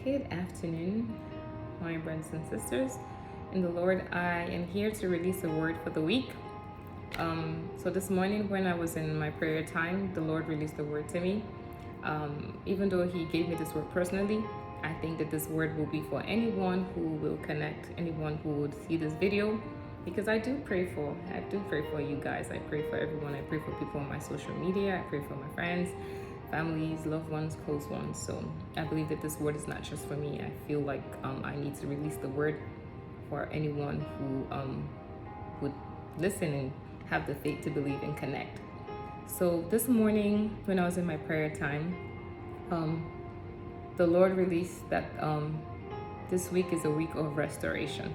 Good afternoon, my brothers and sisters. In the Lord, I am here to release a word for the week. So this morning, when I was in my prayer time, the Lord released a word to me. Even though He gave me this word personally, I think that this word will be for anyone who will connect, anyone who would see this video, because I do pray for you guys. I pray for everyone. I pray for people on my social media. I pray for my friends, families, loved ones, close ones. So I believe that this word is not just for me. I feel like I need to release the word for anyone who would listen and have the faith to believe and connect. So this morning, when I was in my prayer time, the Lord released that this week is a week of restoration.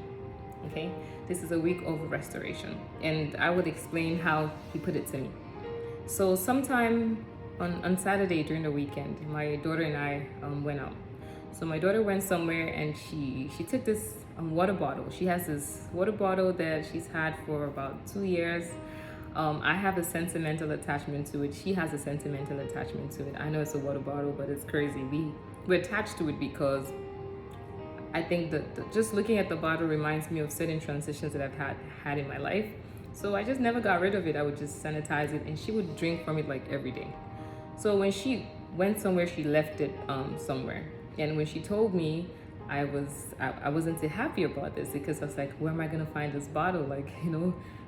Okay, this is a week of restoration, and I would explain how He put it to me. So sometime on Saturday during the weekend, my daughter and I went out. So my daughter went somewhere and she took this water bottle. She has this water bottle that she's had for about 2 years. I have a sentimental attachment to it. She has a sentimental attachment to it. I know it's a water bottle, but it's crazy. We're attached to it because I think that just looking at the bottle reminds me of certain transitions that I've had in my life. So I just never got rid of it. I would just sanitize it, and she would drink from it like every day. So when she went somewhere, she left it somewhere. And when she told me, I wasn't too happy about this, because I was like, where am I gonna find this bottle? Like,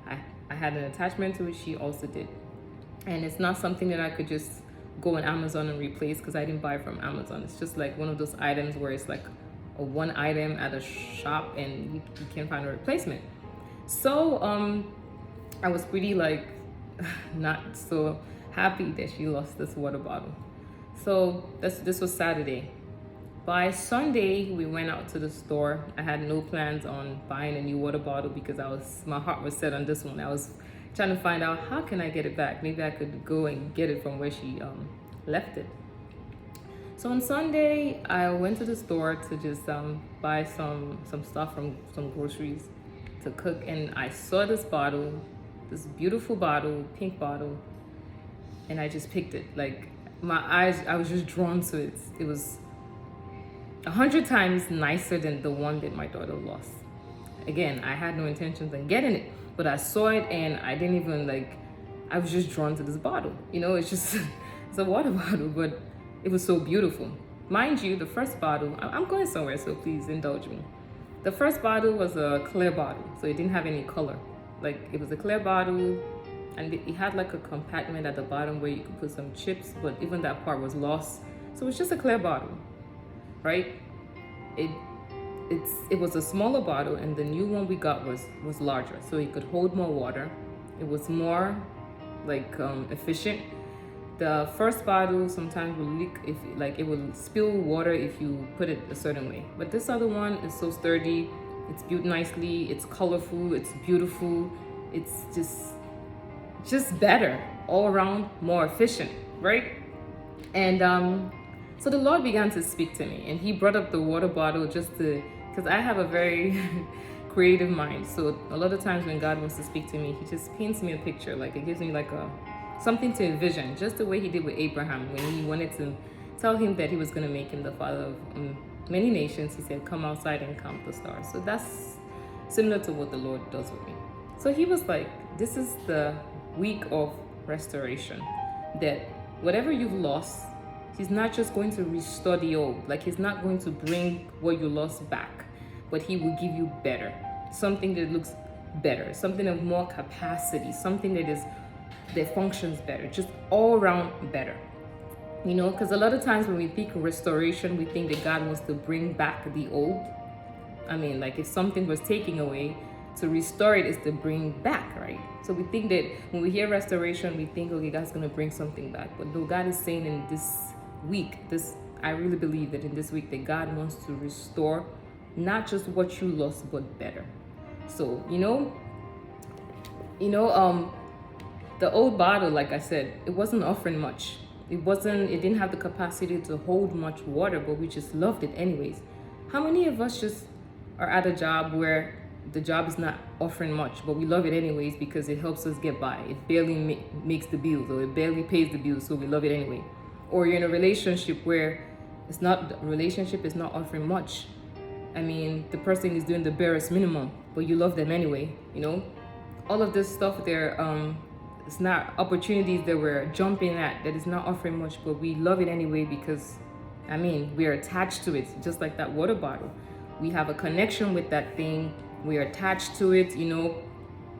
I had an attachment to it. She also did. And it's not something that I could just go on Amazon and replace, because I didn't buy it from Amazon. It's just like one of those items where it's like a one item at a shop and you can't find a replacement. So I was pretty like not so happy that she lost this water bottle. So this was Saturday. By Sunday, we went out to the store. I had no plans on buying a new water bottle because my heart was set on this one. I was trying to find out, how can I get it back? Maybe I could go and get it from where she left it. So on Sunday, I went to the store to just buy some stuff from some groceries to cook, and I saw this bottle, this beautiful bottle, pink bottle, and I just picked it. Like, my eyes, I was just drawn to it. It was 100 times nicer than the one that my daughter lost. Again, I had no intentions on getting it, but I saw it and I didn't even I was just drawn to this bottle. It's just, it's a water bottle, but it was so beautiful. Mind you, the first bottle, I'm going somewhere, so please indulge me. The first bottle was a clear bottle, so it didn't have any color. Like, it was a clear bottle, and it had like a compartment at the bottom where you could put some chips, but even that part was lost. So it's just a clear bottle, right? It was a smaller bottle, and the new one we got was larger, so it could hold more water. It was more efficient. The first bottle sometimes will leak it will spill water if you put it a certain way. But this other one is so sturdy. It's built nicely. It's colorful. It's beautiful. It's just better all around, more efficient, right? And so the Lord began to speak to me, and He brought up the water bottle because I have a very creative mind. So a lot of times when God wants to speak to me, He just paints me a picture. Like, it gives me something to envision, just the way He did with Abraham when He wanted to tell him that He was going to make him the father of many nations. He said, come outside and count the stars. So that's similar to what the Lord does with me. So He was like, this is the week of restoration, that whatever you've lost, He's not just going to restore the old. Like, He's not going to bring what you lost back, but He will give you better, something that looks better, something of more capacity, something that functions better, just all around better. Because a lot of times when we think of restoration, we think that God wants to bring back the old. I mean, like, if something was taken away, to restore it is to bring back, right? So we think that when we hear restoration, we think, okay, God's going to bring something back. But no, God is saying in this week, I really believe that in this week that God wants to restore not just what you lost, but better. So, the old bottle, like I said, it wasn't offering much. It didn't have the capacity to hold much water, but we just loved it anyways. How many of us just are at a job where the job is not offering much, but we love it anyways because it helps us get by? It barely makes the bills, or it barely pays the bills, so we love it anyway. Or you're in a relationship where It's not, the relationship is not offering much. I mean, the person is doing the barest minimum, but you love them anyway, you know? All of this stuff there, it's not opportunities that we're jumping at that is not offering much, but we love it anyway because, I mean, we are attached to it, just like that water bottle. We have a connection with that thing. We are attached to it, you know.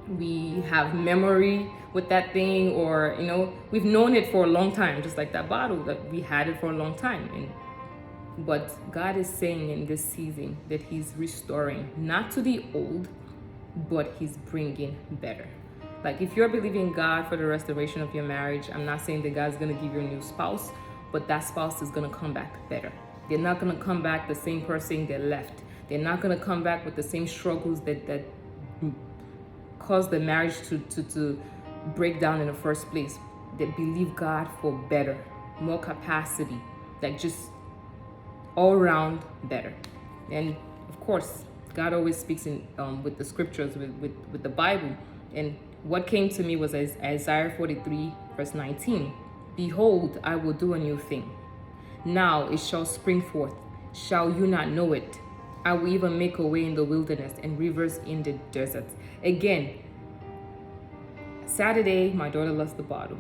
We have memory with that thing, or, you know, we've known it for a long time, just like that bottle, that we had it for a long time. But God is saying in this season that he's restoring, not to the old, but he's bringing better. Like, if you're believing God for the restoration of your marriage, I'm not saying that God's going to give you a new spouse, but that spouse is going to come back better. They're not going to come back the same person that left. They're not going to come back with the same struggles that caused the marriage to break down in the first place. They believe God for better, more capacity, like just all around better. And of course, God always speaks in with the scriptures, with the Bible. And what came to me was Isaiah 43 verse 19. Behold, I will do a new thing. Now it shall spring forth. Shall you not know it? I will even make a way in the wilderness and rivers in the desert. Again, Saturday, my daughter lost the bottle.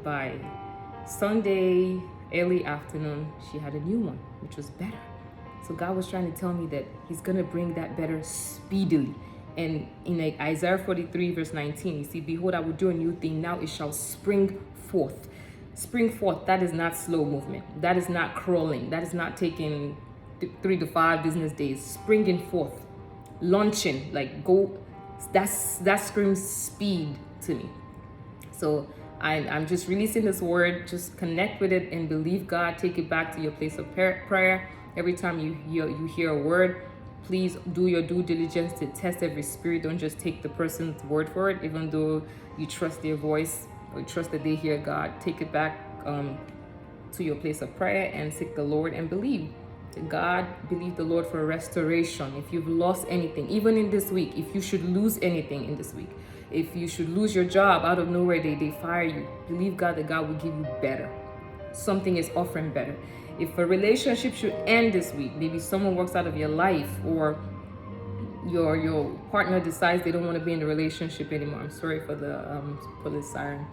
By Sunday, early afternoon, she had a new one, which was better. So God was trying to tell me that he's going to bring that better speedily. And in like Isaiah 43 verse 19, you see, behold, I will do a new thing. Now it shall spring forth. Spring forth, that is not slow movement. That is not crawling. That is not taking 3 to 5 business days. Springing forth, launching, like go, that screams speed to me. So I'm just releasing this word. Just connect with it and believe God. Take it back to your place of prayer. Every time you hear a word, please do your due diligence to test every spirit. Don't just take the person's word for it, even though you trust their voice or trust that they hear God. Take it back to your place of prayer and seek the Lord and believe. To God, believe the Lord for restoration. If you've lost anything, even in this week, if you should lose anything in this week, if you should lose your job out of nowhere, they fire you, believe God that God will give you better. Something is offering better. If a relationship should end this week, maybe someone walks out of your life, or your partner decides they don't want to be in the relationship anymore. I'm sorry for the police siren.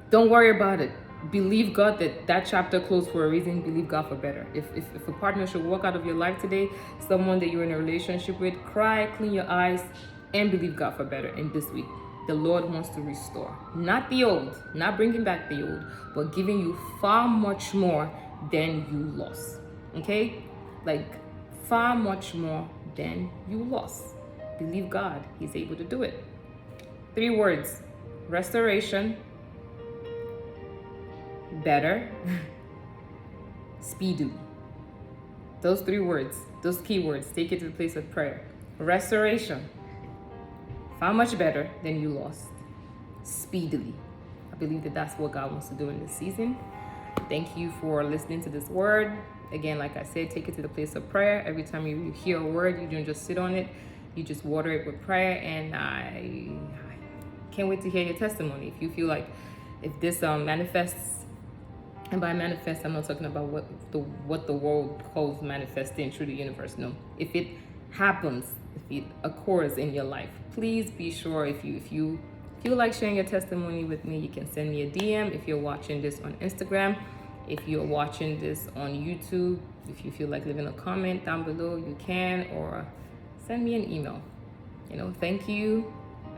Don't worry about it. Believe God that chapter closed for a reason. Believe God for better. If a partner should walk out of your life today, someone that you're in a relationship with, cry, clean your eyes, and believe God for better in this week. The Lord wants to restore. Not the old, not bringing back the old, but giving you far much more than you lost. Okay? Like, far much more than you lost. Believe God. He's able to do it. 3 words. Restoration. Better. Speedily. Those 3 words, those key words, take it to the place of prayer. Restoration. Far much better than you lost. Speedily. I believe that that's what God wants to do in this season. Thank you for listening to this word. Again, like I said, take it to the place of prayer. Every time you hear a word, you don't just sit on it. You just water it with prayer. And I can't wait to hear your testimony. If you feel like, if this manifests, and by manifest, I'm not talking about what the world calls manifesting through the universe. No. If it happens, if it occurs in your life, please be sure, if you feel like sharing your testimony with me, you can send me a DM. If you're watching this on Instagram, if you're watching this on YouTube, if you feel like leaving a comment down below, you can, or send me an email. Thank you.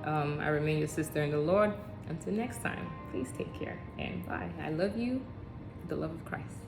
I remain your sister in the Lord. Until next time, please take care and bye. I love you with the love of Christ.